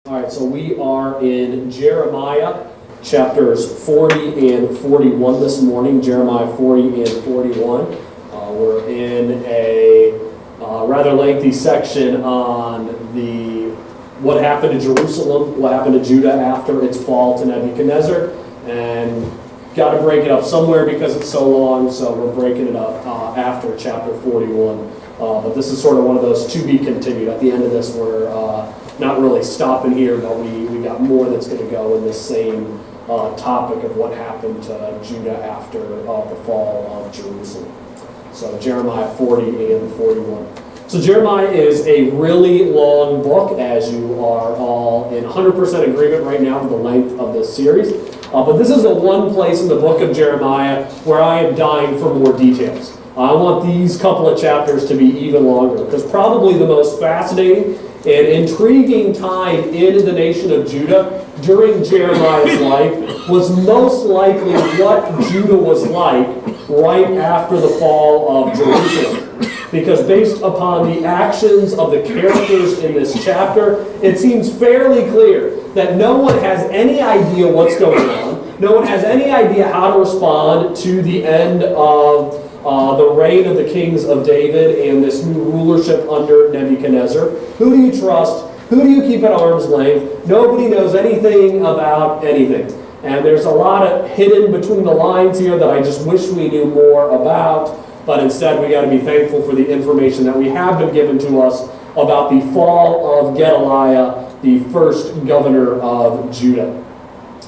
All right, so we are in Jeremiah chapters 40 and 41 this morning. Jeremiah 40 and 41. We're in a rather lengthy section on what happened to Jerusalem, what happened to Judah after its fall to Nebuchadnezzar, and got to break it up somewhere because it's so long, so we're breaking it up after chapter 41. But this is sort of one of those to be continued. At the end of this, we're not really stopping here, but we got more that's going to go in this same topic of what happened to Judah after the fall of Jerusalem. So Jeremiah 40 and 41. So Jeremiah is a really long book, as you are all in 100% agreement right now with the length of this series. But this is the one place in the book of Jeremiah where I am dying for more details. I want these couple of chapters to be even longer, because probably the most fascinating and intriguing time in the nation of Judah during Jeremiah's life was most likely what Judah was like right after the fall of Jerusalem. Because based upon the actions of the characters in this chapter, it seems fairly clear that no one has any idea what's going on. No one has any idea how to respond to the end of the reign of the kings of David and this new rulership under Nebuchadnezzar. Who do you trust? Who do you keep at arm's length? Nobody knows anything about anything. And there's a lot of hidden between the lines here that I just wish we knew more about. But instead, we got to be thankful for the information that we have been given to us about the fall of Gedaliah, the first governor of Judah.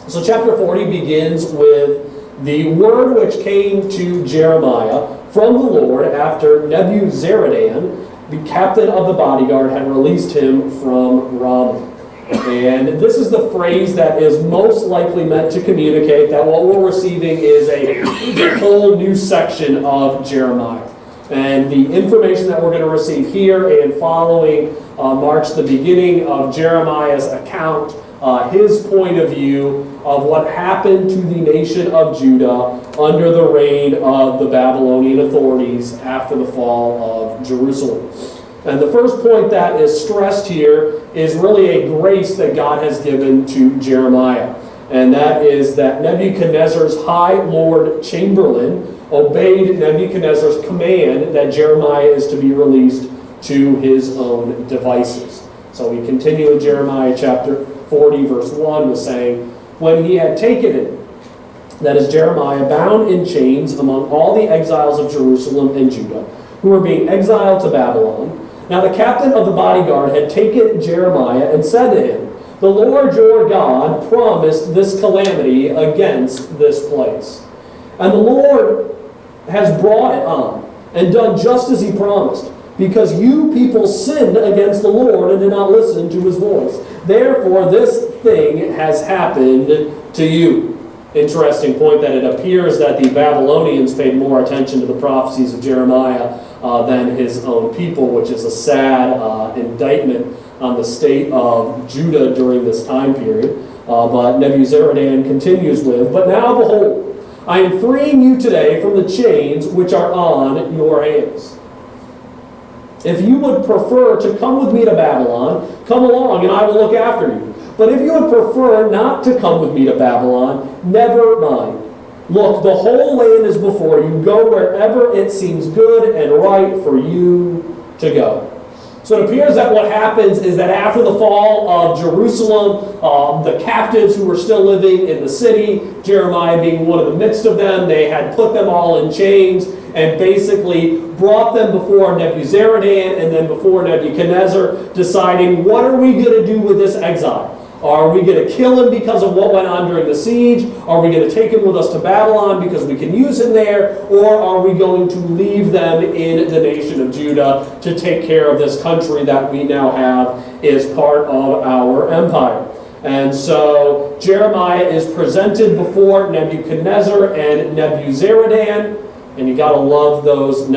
So chapter 40 begins with the word which came to Jeremiah from the Lord after Nebuzaradan, the captain of the bodyguard, had released him from Ramah. And this is the phrase that is most likely meant to communicate that what we're receiving is a whole new section of Jeremiah. And the information that we're going to receive here and following marks the beginning of Jeremiah's account, his point of view of what happened to the nation of Judah under the reign of the Babylonian authorities after the fall of Jerusalem. And the first point that is stressed here is really a grace that God has given to Jeremiah. And that is that Nebuchadnezzar's high lord chamberlain obeyed Nebuchadnezzar's command that Jeremiah is to be released to his own devices. So we continue in Jeremiah chapter 40, verse 1, with saying, when he had taken it, that is Jeremiah, bound in chains among all the exiles of Jerusalem and Judah, who were being exiled to Babylon. Now the captain of the bodyguard had taken Jeremiah and said to him, the Lord your God promised this calamity against this place. And the Lord has brought it on, and done just as he promised, because you people sinned against the Lord and did not listen to his voice. Therefore this thing has happened to you. Interesting point that it appears that the Babylonians paid more attention to the prophecies of Jeremiah than his own people, which is a sad indictment on the state of Judah during this time period. But Nebuzaradan continues with, but now behold, I am freeing you today from the chains which are on your hands. If you would prefer to come with me to Babylon, come along and I will look after you. But if you would prefer not to come with me to Babylon, never mind. Look, the whole land is before you. Go wherever it seems good and right for you to go. So it appears that what happens is that after the fall of Jerusalem, the captives who were still living in the city, Jeremiah being one of the midst of them, they had put them all in chains and basically brought them before Nebuzaradan and then before Nebuchadnezzar, deciding, what are we going to do with this exile? Are we going to kill him because of what went on during the siege? Are we going to take him with us to Babylon because we can use him there? Or are we going to leave them in the nation of Judah to take care of this country that we now have as part of our empire? And so Jeremiah is presented before Nebuchadnezzar and Nebuzaradan, and you got to love those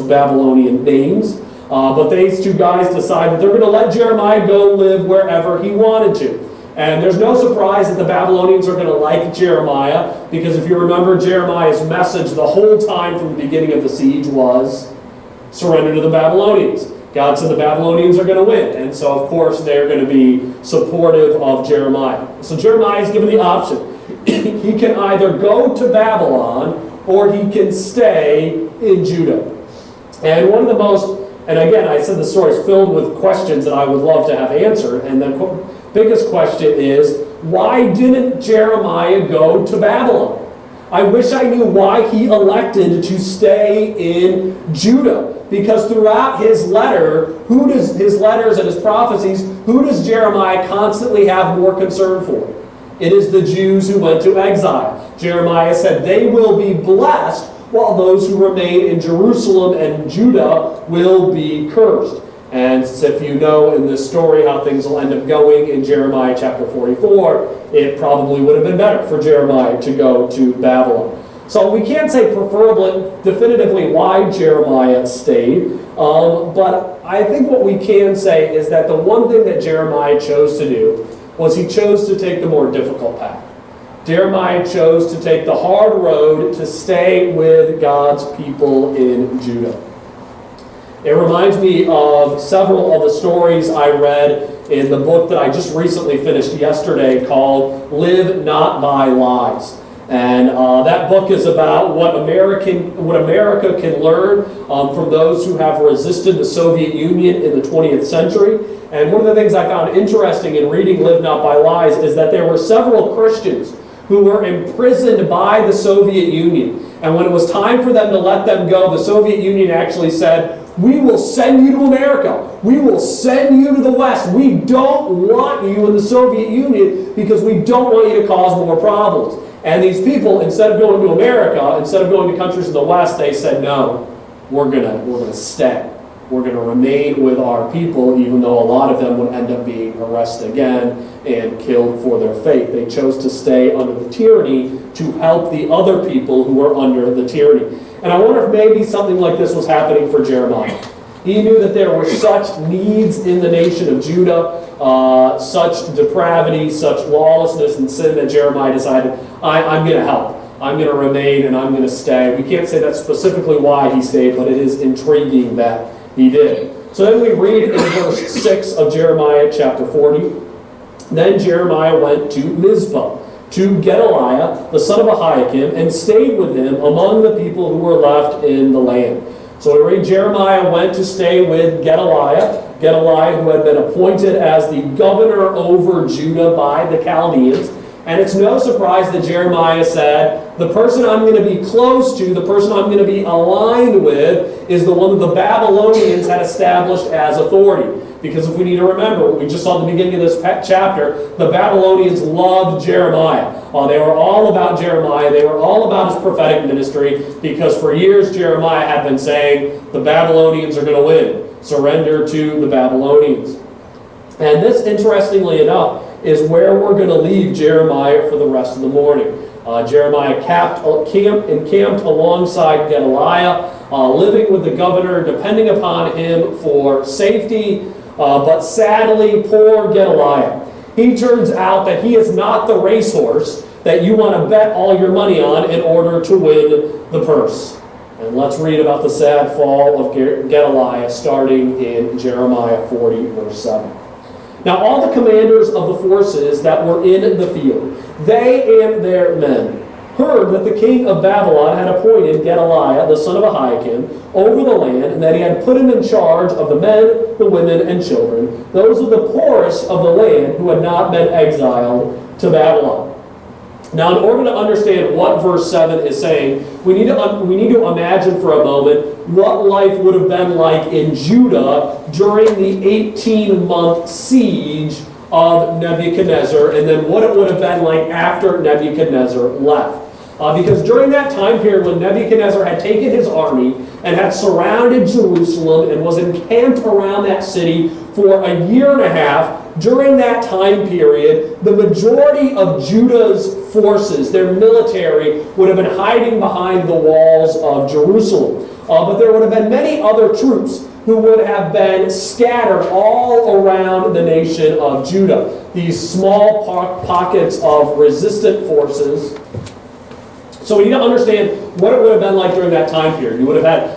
Babylonian names. But these two guys decide that they're going to let Jeremiah go live wherever he wanted to. And there's no surprise that the Babylonians are going to like Jeremiah, because if you remember, Jeremiah's message the whole time from the beginning of the siege was, surrender to the Babylonians. God said the Babylonians are going to win. And so, of course, they're going to be supportive of Jeremiah. So Jeremiah is given the option. He can either go to Babylon or he can stay in Judah. And one of the most, and again, I said the story is filled with questions that I would love to have answered. And the biggest question is, why didn't Jeremiah go to Babylon? I wish I knew why he elected to stay in Judah. Because throughout his letter, his letters and his prophecies, who does Jeremiah constantly have more concern for? It is the Jews who went to exile. Jeremiah said they will be blessed, while those who remain in Jerusalem and Judah will be cursed. And if you know in this story how things will end up going in Jeremiah chapter 44, it probably would have been better for Jeremiah to go to Babylon. So we can't say definitively why Jeremiah stayed, but I think what we can say is that the one thing that Jeremiah chose to do was he chose to take the more difficult path. Jeremiah chose to take the hard road to stay with God's people in Judah. It reminds me of several of the stories I read in the book that I just recently finished yesterday called Live Not by Lies. And that book is about what America can learn from those who have resisted the Soviet Union in the 20th century. And one of the things I found interesting in reading Live Not by Lies is that there were several Christians who were imprisoned by the Soviet Union. And when it was time for them to let them go, the Soviet Union actually said, "We will send you to America. We will send you to the West. We don't want you in the Soviet Union because we don't want you to cause more problems." And these people, instead of going to America, instead of going to countries in the West, they said, "No, we're gonna stay. We're going to remain with our people," even though a lot of them would end up being arrested again and killed for their faith. They chose to stay under the tyranny to help the other people who were under the tyranny. And I wonder if maybe something like this was happening for Jeremiah. He knew that there were such needs in the nation of Judah, such depravity, such lawlessness and sin, that Jeremiah decided, I'm going to help. I'm going to remain and I'm going to stay. We can't say that's specifically why he stayed, but it is intriguing that he did. So then we read in verse 6 of Jeremiah chapter 40, "Then Jeremiah went to Mizpah, to Gedaliah, the son of Ahikam, and stayed with him among the people who were left in the land." So we read Jeremiah went to stay with Gedaliah, who had been appointed as the governor over Judah by the Chaldeans. And it's no surprise that Jeremiah said, the person I'm going to be close to, the person I'm going to be aligned with, is the one that the Babylonians had established as authority. Because if we need to remember, what we just saw at the beginning of this chapter, the Babylonians loved Jeremiah. They were all about Jeremiah. They were all about his prophetic ministry, because for years Jeremiah had been saying, the Babylonians are going to win. Surrender to the Babylonians. And this, interestingly enough, is where we're going to leave Jeremiah for the rest of the morning. Jeremiah encamped alongside Gedaliah, living with the governor, depending upon him for safety. But sadly, poor Gedaliah. He turns out that he is not the racehorse that you want to bet all your money on in order to win the purse. And let's read about the sad fall of Gedaliah starting in Jeremiah 40, verse 7. "Now all the commanders of the forces that were in the field, they and their men, heard that the king of Babylon had appointed Gedaliah, the son of Ahikam, over the land, and that he had put him in charge of the men, the women, and children, those of the poorest of the land who had not been exiled to Babylon." Now, in order to understand what verse 7 is saying, we need to imagine for a moment what life would have been like in Judah during the 18-month siege of Nebuchadnezzar, and then what it would have been like after Nebuchadnezzar left. Because during that time period when Nebuchadnezzar had taken his army and had surrounded Jerusalem and was encamped around that city for a year and a half, during that time period, the majority of Judah's forces, their military, would have been hiding behind the walls of Jerusalem. But there would have been many other troops who would have been scattered all around the nation of Judah. These small pockets of resistant forces. So we need to understand what it would have been like during that time period. You would have had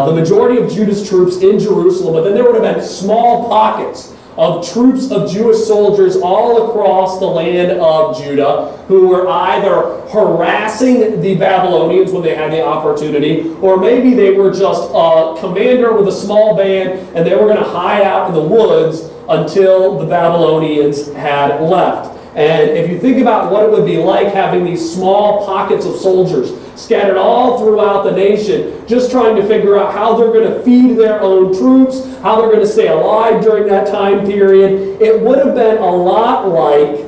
the majority of Judah's troops in Jerusalem, but then there would have been small pockets of troops of Jewish soldiers all across the land of Judah who were either harassing the Babylonians when they had the opportunity, or maybe they were just a commander with a small band and they were going to hide out in the woods until the Babylonians had left. And if you think about what it would be like having these small pockets of soldiers scattered all throughout the nation, just trying to figure out how they're going to feed their own troops, how they're going to stay alive during that time period, it would have been a lot like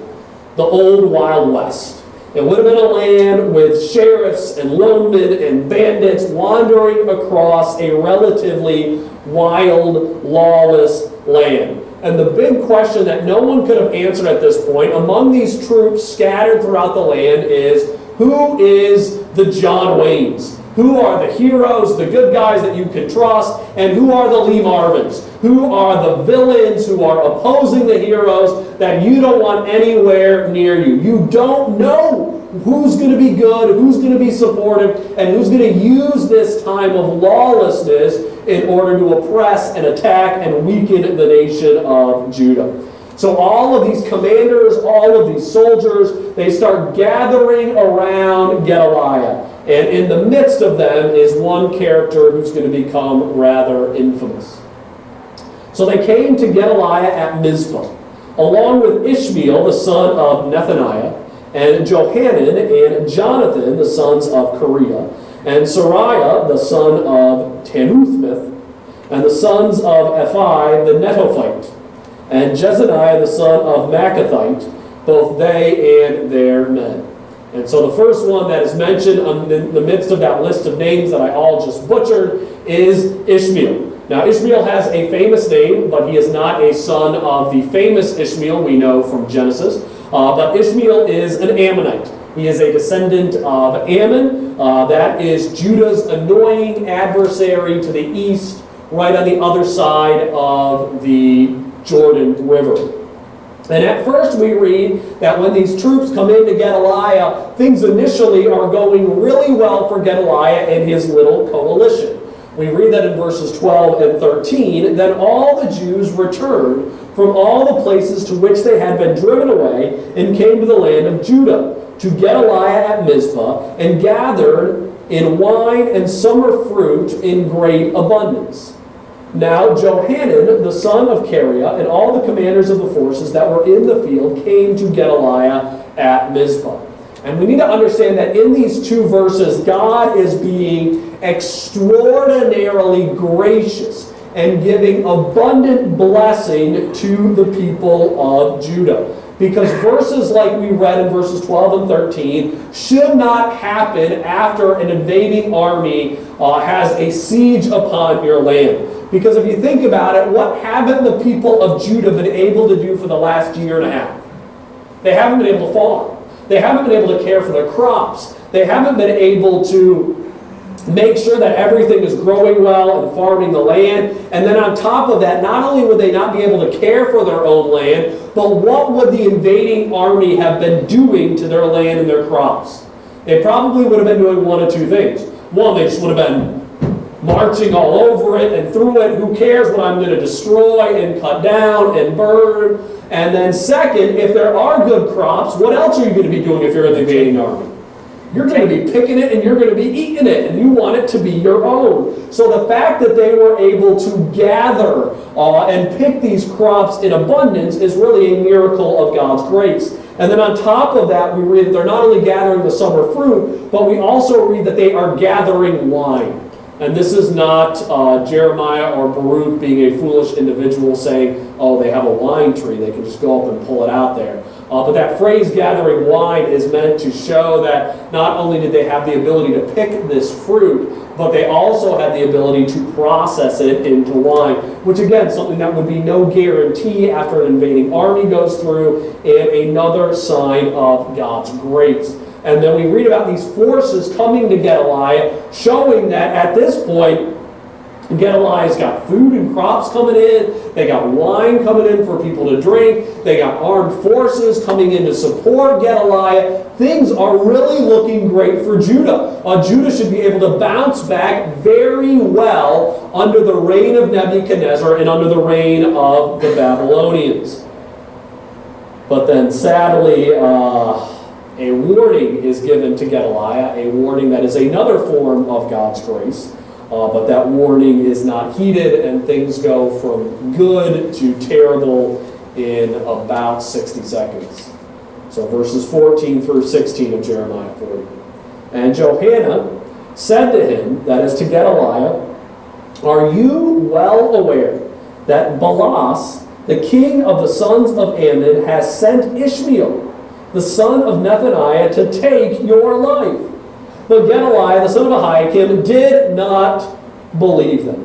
the old Wild West. It would have been a land with sheriffs and lonemen and bandits wandering across a relatively wild, lawless land. And the big question that no one could have answered at this point among these troops scattered throughout the land is, who is the John Waynes? Who are the heroes, the good guys that you can trust, and who are the Lee Marvins? Who are the villains who are opposing the heroes that you don't want anywhere near you? You don't know who's going to be good, who's going to be supportive, and who's going to use this time of lawlessness in order to oppress and attack and weaken the nation of Judah. So all of these commanders, all of these soldiers, they start gathering around Gedaliah. And in the midst of them is one character who's going to become rather infamous. So they came to Gedaliah at Mizpah, along with Ishmael, the son of Nethaniah, and Johanan and Jonathan, the sons of Kareah, and Sariah, the son of Tanuthmith, and the sons of Ephi, the Netophite, and Jezaniah, the son of Maccathite, both they and their men. And so the first one that is mentioned in the midst of that list of names that I all just butchered is Ishmael. Now, Ishmael has a famous name, but he is not a son of the famous Ishmael we know from Genesis. But Ishmael is an Ammonite. He is a descendant of Ammon. That is Judah's annoying adversary to the east, right on the other side of the Jordan River. And at first we read that when these troops come into Gedaliah, things initially are going really well for Gedaliah and his little coalition. We read that in verses 12 and 13. Then all the Jews returned from all the places to which they had been driven away and came to the land of Judah, to Gedaliah at Mizpah, and gathered in wine and summer fruit in great abundance. Now Johanan, the son of Kareah, and all the commanders of the forces that were in the field came to Gedaliah at Mizpah. And we need to understand that in these two verses, God is being extraordinarily gracious and giving abundant blessing to the people of Judah. Because verses like we read in verses 12 and 13 should not happen after an invading army has a siege upon your land. Because if you think about it, what haven't the people of Judah been able to do for the last year and a half? They haven't been able to farm. They haven't been able to care for their crops. They haven't been able to make sure that everything is growing well and farming the land. And then on top of that, not only would they not be able to care for their own land, but what would the invading army have been doing to their land and their crops? They probably would have been doing one of two things. One, they just would have been marching all over it and through it. Who cares what I'm going to destroy and cut down and burn? And then second, if there are good crops, what else are you going to be doing if you're in the invading army? You're going to be picking it and you're going to be eating it, and you want it to be your own. So the fact that they were able to gather and pick these crops in abundance is really a miracle of God's grace. And then on top of that, we read that they're not only gathering the summer fruit, but we also read that they are gathering wine. And this is not Jeremiah or Baruch being a foolish individual saying, oh, they have a wine tree, they can just go up and pull it out there. But that phrase, gathering wine, is meant to show that not only did they have the ability to pick this fruit, but they also had the ability to process it into wine, which again, something that would be no guarantee after an invading army goes through, and another sign of God's grace. And then we read about these forces coming to Gedaliah, showing that at this point, Gedaliah's got food and crops coming in. They got wine coming in for people to drink. They got armed forces coming in to support Gedaliah. Things are really looking great for Judah. Judah should be able to bounce back very well under the reign of Nebuchadnezzar and under the reign of the Babylonians. But then sadly, a warning is given to Gedaliah, a warning that is another form of God's grace. But that warning is not heeded, and things go from good to terrible in about 60 seconds. So verses 14 through 16 of Jeremiah 40. And Johanan said to him, that is to Gedaliah, "Are you well aware that Balas, the king of the sons of Ammon, has sent Ishmael, the son of Nethaniah, to take your life?" But Gedaliah, the son of Ahikam, did not believe them.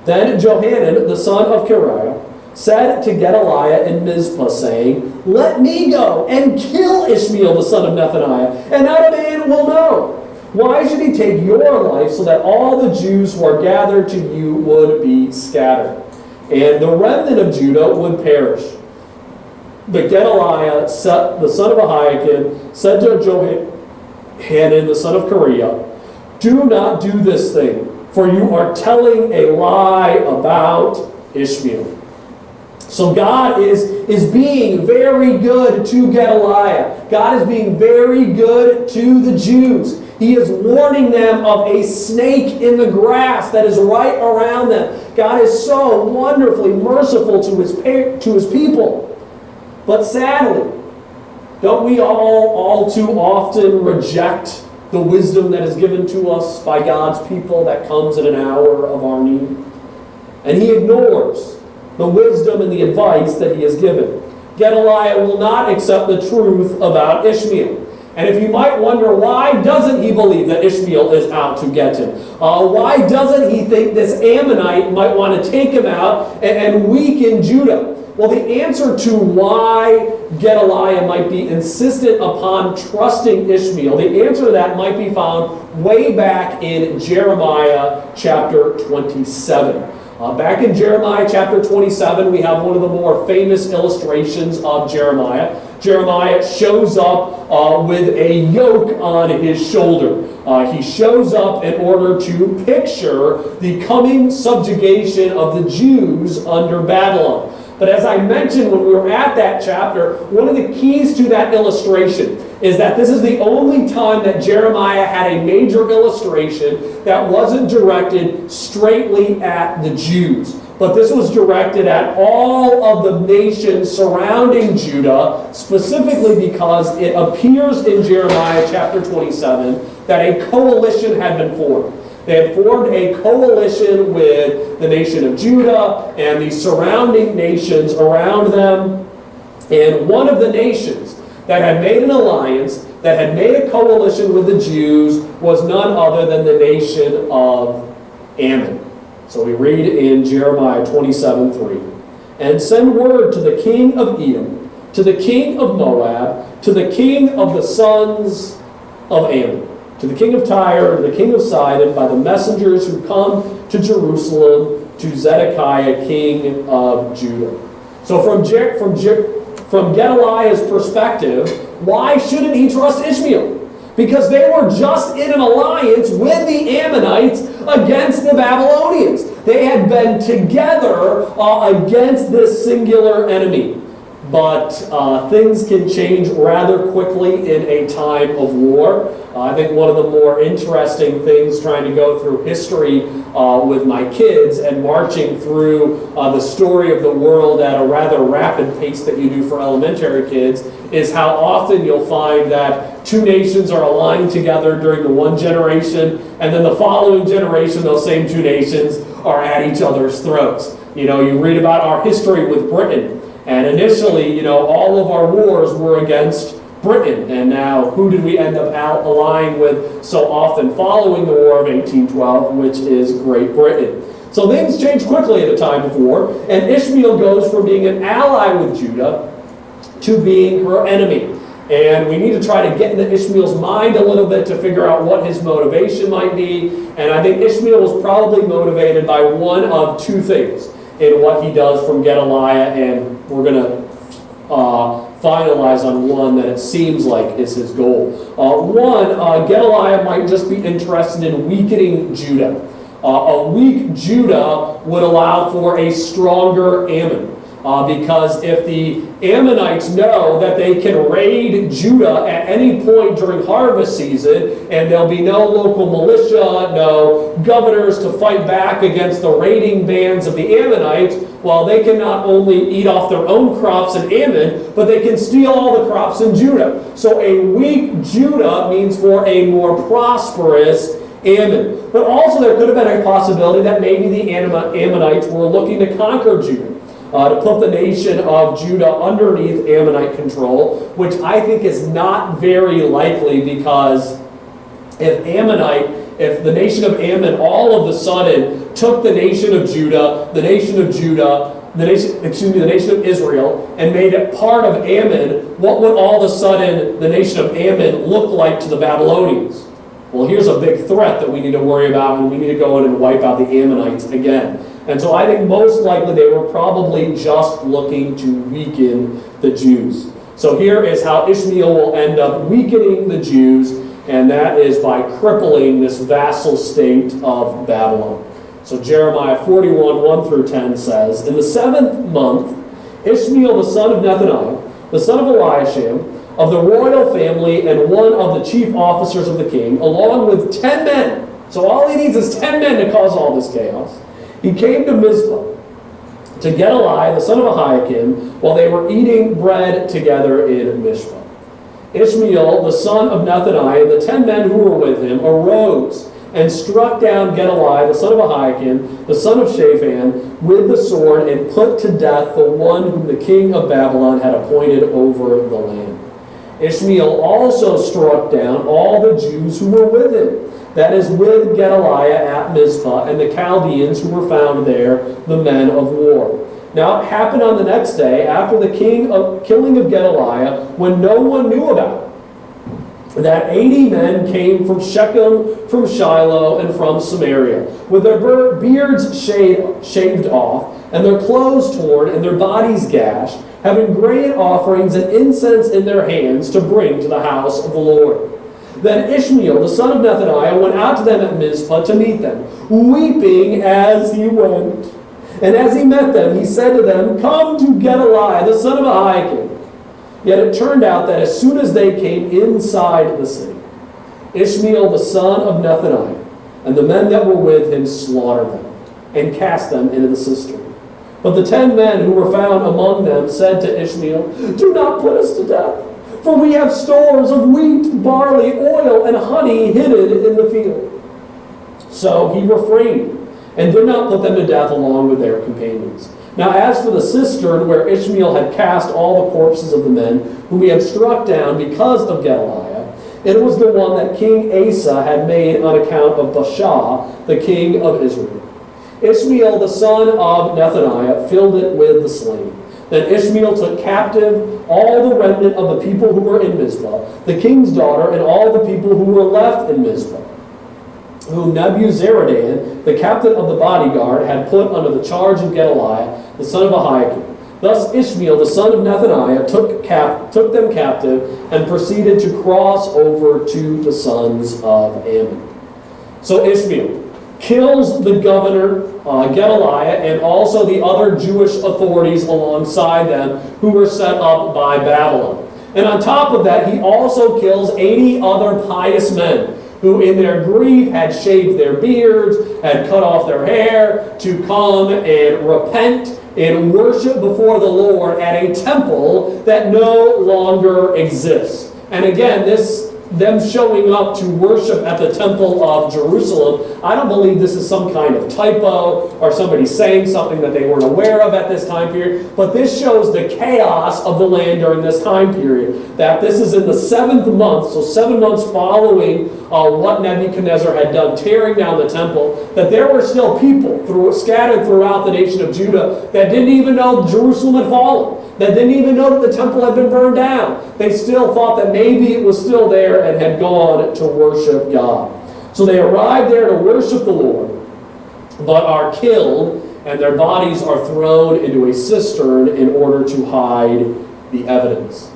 Then Johanan, the son of Kareah, said to Gedaliah in Mizpah, saying, "Let me go and kill Ishmael, the son of Nethaniah, and not a man will know. Why should he take your life, so that all the Jews who are gathered to you would be scattered, and the remnant of Judah would perish?" But Gedaliah, the son of Ahikam, said to Johanan, the son of Kareah, "Do not do this thing, for you are telling a lie about Ishmael." So God is being very good to Gedaliah. God is being very good to the Jews. He is warning them of a snake in the grass that is right around them. God is so wonderfully merciful to his people. But sadly, don't we all too often reject the wisdom that is given to us by God's people that comes in an hour of our need? And he ignores the wisdom and the advice that he has given. Gedaliah will not accept the truth about Ishmael. And if you might wonder, why doesn't he believe that Ishmael is out to get him? Why doesn't he think this Ammonite might want to take him out and weaken Judah? Well, the answer to why Gedaliah might be insistent upon trusting Ishmael, the answer to that might be found way back in Jeremiah chapter 27. Back in Jeremiah chapter 27, we have one of the more famous illustrations of Jeremiah. Jeremiah shows up with a yoke on his shoulder. He shows up in order to picture the coming subjugation of the Jews under Babylon. But as I mentioned when we were at that chapter, one of the keys to that illustration is that this is the only time that Jeremiah had a major illustration that wasn't directed straightly at the Jews. But this was directed at all of the nations surrounding Judah, specifically because it appears in Jeremiah chapter 27 that a coalition had been formed. They had formed a coalition with the nation of Judah and the surrounding nations around them. And one of the nations that had made an alliance, that had made a coalition with the Jews, was none other than the nation of Ammon. So we read in Jeremiah 27:3, "And send word to the king of Edom, to the king of Moab, to the king of the sons of Ammon, to the king of Tyre, to the king of Sidon, by the messengers who come to Jerusalem, to Zedekiah, king of Judah." So from Gedaliah's perspective, why shouldn't he trust Ishmael? Because they were just in an alliance with the Ammonites against the Babylonians. They had been together against this singular enemy. But things can change rather quickly in a time of war. I think one of the more interesting things trying to go through history with my kids and marching through the story of the world at a rather rapid pace that you do for elementary kids is how often you'll find that two nations are aligned together during the one generation, and then the following generation, those same two nations are at each other's throats. You know, you read about our history with Britain. And initially, all of our wars were against Britain. And now, who did we end up allying with so often following the War of 1812, which is Great Britain? So things change quickly at a time of war. And Ishmael goes from being an ally with Judah to being her enemy. And we need to try to get into Ishmael's mind a little bit to figure out what his motivation might be. And I think Ishmael was probably motivated by one of two things in what he does from Gedaliah, and we're going to finalize on one that it seems like is his goal. Gedaliah might just be interested in weakening Judah. A weak Judah would allow for a stronger Ammon. Because if the Ammonites know that they can raid Judah at any point during harvest season, and there'll be no local militia, no governors to fight back against the raiding bands of the Ammonites, well, they can not only eat off their own crops in Ammon, but they can steal all the crops in Judah. So a weak Judah means for a more prosperous Ammon. But also there could have been a possibility that maybe the Ammonites were looking to conquer Judah. To put the nation of Judah underneath Ammonite control, which I think is not very likely, because if the nation of Ammon all of a sudden took the nation of Israel, and made it part of Ammon, what would all of a sudden the nation of Ammon look like to the Babylonians? Well, here's a big threat that we need to worry about, and we need to go in and wipe out the Ammonites again. And so I think most likely they were probably just looking to weaken the Jews. So here is how Ishmael will end up weakening the Jews, and that is by crippling this vassal state of Babylon. So Jeremiah 41, 1 through 10 says, "In the 7th month, Ishmael the son of Nethaniah, the son of Eliasham, of the royal family and one of the chief officers of the king, along with 10 men." So all he needs is 10 men to cause all this chaos. "He came to Mizpah, to Gedaliah, the son of Ahikam, while they were eating bread together in Mizpah. Ishmael, the son of Nethaniah, and the 10 men who were with him, arose and struck down Gedaliah, the son of Ahikam, the son of Shaphan, with the sword, and put to death the one whom the king of Babylon had appointed over the land. Ishmael also struck down all the Jews who were with him, that is, with Gedaliah at Mizpah, and the Chaldeans who were found there, the men of war. Now it happened on the next day, after the killing of Gedaliah, when no one knew about it, that 80 men came from Shechem, from Shiloh, and from Samaria, with their beards shaved off, and their clothes torn, and their bodies gashed, having grain offerings and incense in their hands to bring to the house of the Lord. Then Ishmael, the son of Nethaniah, went out to them at Mizpah to meet them, weeping as he went. And as he met them, he said to them, 'Come to Gedaliah, the son of Ahikam.' Yet it turned out that as soon as they came inside the city, Ishmael, the son of Nethaniah, and the men that were with him slaughtered them, and cast them into the cistern. But the 10 men who were found among them said to Ishmael, 'Do not put us to death, for we have stores of wheat, barley, oil, and honey hidden in the field.' So he refrained, and did not put them to death along with their companions. Now as for the cistern where Ishmael had cast all the corpses of the men whom he had struck down because of Gedaliah, it was the one that King Asa had made on account of Baasha, the king of Israel. Ishmael, the son of Nethaniah, filled it with the slain. Then Ishmael took captive all the remnant of the people who were in Mizpah, the king's daughter, and all the people who were left in Mizpah, whom Nebuzaradan, the captain of the bodyguard, had put under the charge of Gedaliah, the son of Ahikam. Thus Ishmael, the son of Nethaniah, took them captive and proceeded to cross over to the sons of Ammon. So Ishmael kills the governor, Gedaliah, and also the other Jewish authorities alongside them who were set up by Babylon. And on top of that, he also kills 80 other pious men who in their grief had shaved their beards, had cut off their hair, to come and repent and worship before the Lord at a temple that no longer exists. And again, them showing up to worship at the temple of Jerusalem, I don't believe this is some kind of typo or somebody saying something that they weren't aware of at this time period, but this shows the chaos of the land during this time period. That this is in the 7th month, so 7 months following what Nebuchadnezzar had done, tearing down the temple, that there were still people scattered throughout the nation of Judah that didn't even know Jerusalem had fallen. that didn't even know that the temple had been burned down. They still thought that maybe it was still there and had gone to worship God. So they arrive there to worship the Lord, but are killed, and their bodies are thrown into a cistern in order to hide the evidence.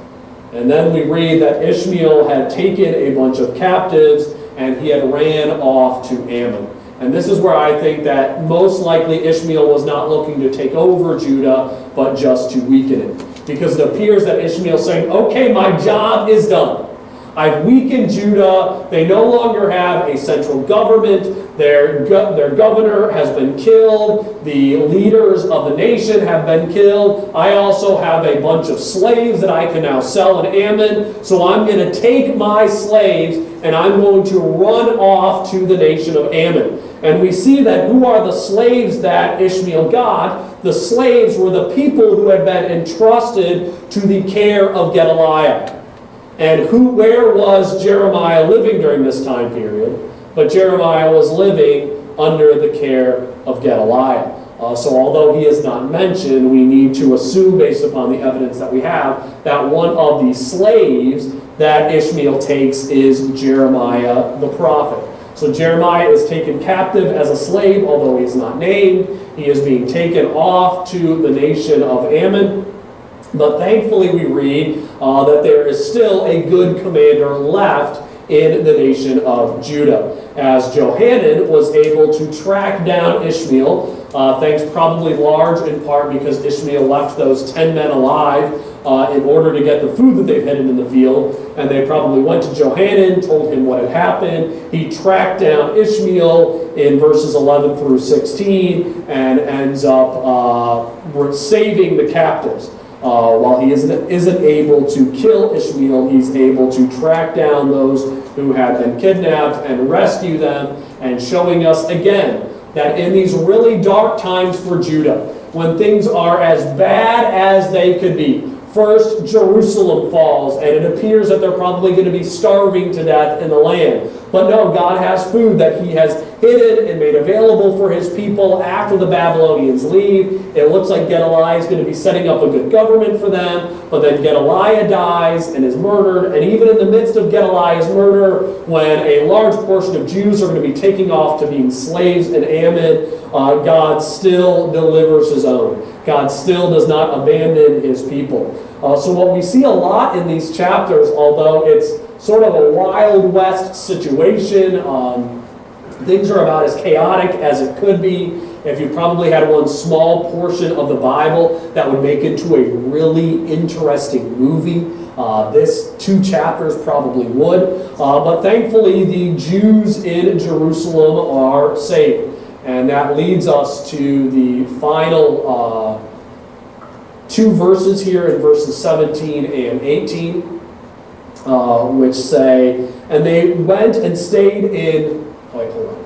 And then we read that Ishmael had taken a bunch of captives, and he had ran off to Ammon. And this is where I think that most likely Ishmael was not looking to take over Judah, but just to weaken it. Because it appears that Ishmael is saying, okay, my job is done. I've weakened Judah. They no longer have a central government. Their governor has been killed. The leaders of the nation have been killed. I also have a bunch of slaves that I can now sell in Ammon. So I'm going to take my slaves and I'm going to run off to the nation of Ammon. And we see that who are the slaves that Ishmael got? The slaves were the people who had been entrusted to the care of Gedaliah. And where was Jeremiah living during this time period? But Jeremiah was living under the care of Gedaliah. So although he is not mentioned, we need to assume, based upon the evidence that we have, that one of the slaves that Ishmael takes is Jeremiah the prophet. So Jeremiah is taken captive as a slave, although he is not named. He is being taken off to the nation of Ammon. But thankfully we read that there is still a good commander left in the nation of Judah, as Johanan was able to track down Ishmael, thanks probably large in part because Ishmael left those 10 men alive in order to get the food that they've hidden in the field, and they probably went to Johanan, told him what had happened. He tracked down Ishmael in verses 11 through 16 and ends up saving the captives. While he isn't able to kill Ishmael, he's able to track down those who had been kidnapped and rescue them, and showing us again that in these really dark times for Judah, when things are as bad as they could be, first Jerusalem falls, and it appears that they're probably going to be starving to death in the land. But no, God has food that he has hidden and made available for his people after the Babylonians leave. It looks like Gedaliah is going to be setting up a good government for them, but then Gedaliah dies and is murdered, and even in the midst of Gedaliah's murder, when a large portion of Jews are going to be taking off to being slaves in Ammon, God still delivers his own. God still does not abandon his people. So what we see a lot in these chapters, although it's sort of a Wild West situation, things are about as chaotic as it could be. If you probably had one small portion of the Bible that would make it to a really interesting movie, this 2 chapters probably would. But thankfully, the Jews in Jerusalem are saved. And that leads us to the final 2 verses here in verses 17 and 18, which say, and they went and stayed in... Wait, hold on.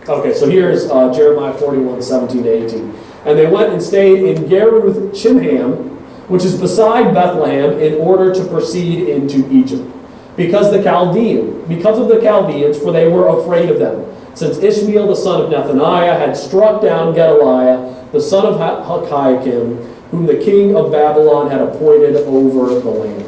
Okay, so here's Jeremiah 41, 17 to 18. And they went and stayed in Geruth Chimham, which is beside Bethlehem, in order to proceed into Egypt. Because of the Chaldeans, for they were afraid of them, since Ishmael the son of Nethaniah had struck down Gedaliah, the son of Jehoiakim, whom the king of Babylon had appointed over the land.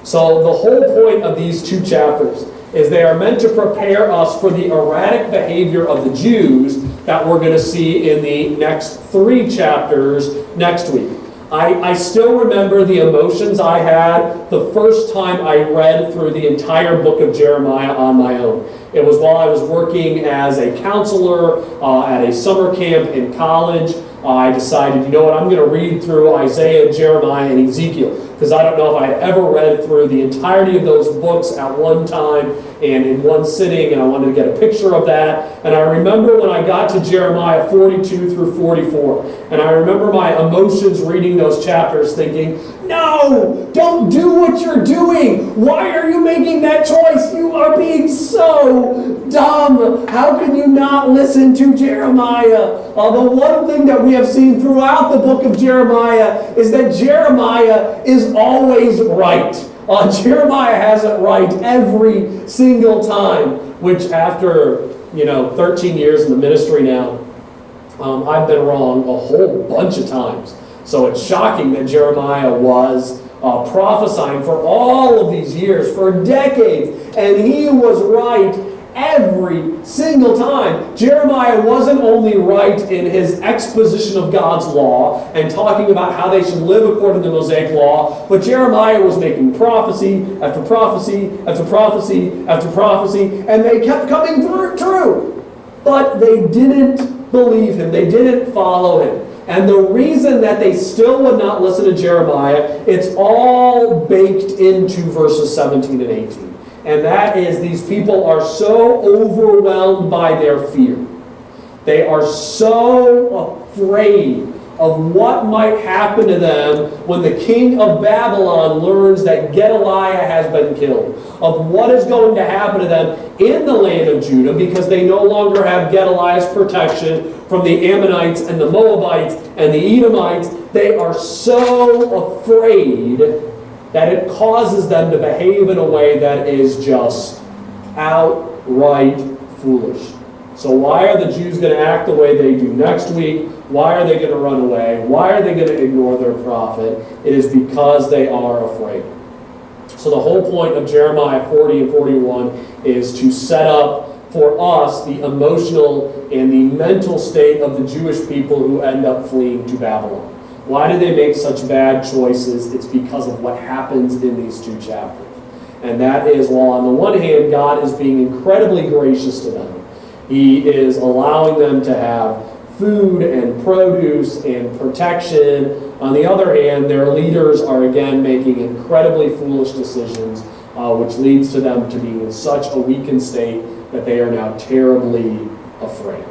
So the whole point of these 2 chapters is they are meant to prepare us for the erratic behavior of the Jews that we're going to see in the next 3 chapters next week. I still remember the emotions I had the first time I read through the entire book of Jeremiah on my own. It was while I was working as a counselor at a summer camp in college. I decided, you know what, I'm going to read through Isaiah, Jeremiah, and Ezekiel, because I don't know if I had ever read through the entirety of those books at one time and in one sitting, and I wanted to get a picture of that. And I remember when I got to Jeremiah 42 through 44, and I remember my emotions reading those chapters thinking, no, don't do what you're doing. Why are you making that choice? You are being so dumb. How can you not listen to Jeremiah? The one thing that we have seen throughout the book of Jeremiah is that Jeremiah is always right. Jeremiah has it right every single time, which after 13 years in the ministry now, I've been wrong a whole bunch of times. So it's shocking that Jeremiah was prophesying for all of these years, for decades, and he was right every single time. Jeremiah wasn't only right in his exposition of God's law and talking about how they should live according to the Mosaic law, but Jeremiah was making prophecy after prophecy after prophecy after prophecy, and they kept coming true. But they didn't believe him. They didn't follow him. And the reason that they still would not listen to Jeremiah, it's all baked into verses 17 and 18. And that is, these people are so overwhelmed by their fear. They are so afraid of what might happen to them when the king of Babylon learns that Gedaliah has been killed, of what is going to happen to them in the land of Judah, because they no longer have Gedaliah's protection from the Ammonites and the Moabites and the Edomites. They are so afraid that it causes them to behave in a way that is just outright foolish. So why are the Jews going to act the way they do next week? Why are they going to run away? Why are they going to ignore their prophet? It is because they are afraid. So the whole point of Jeremiah 40 and 41 is to set up for us the emotional and the mental state of the Jewish people who end up fleeing to Babylon. Why do they make such bad choices? It's because of what happens in these two chapters. And that is, while on the one hand, God is being incredibly gracious to them. He is allowing them to have food and produce and protection. On the other hand, their leaders are again making incredibly foolish decisions, which leads to them to being in such a weakened state that they are now terribly afraid.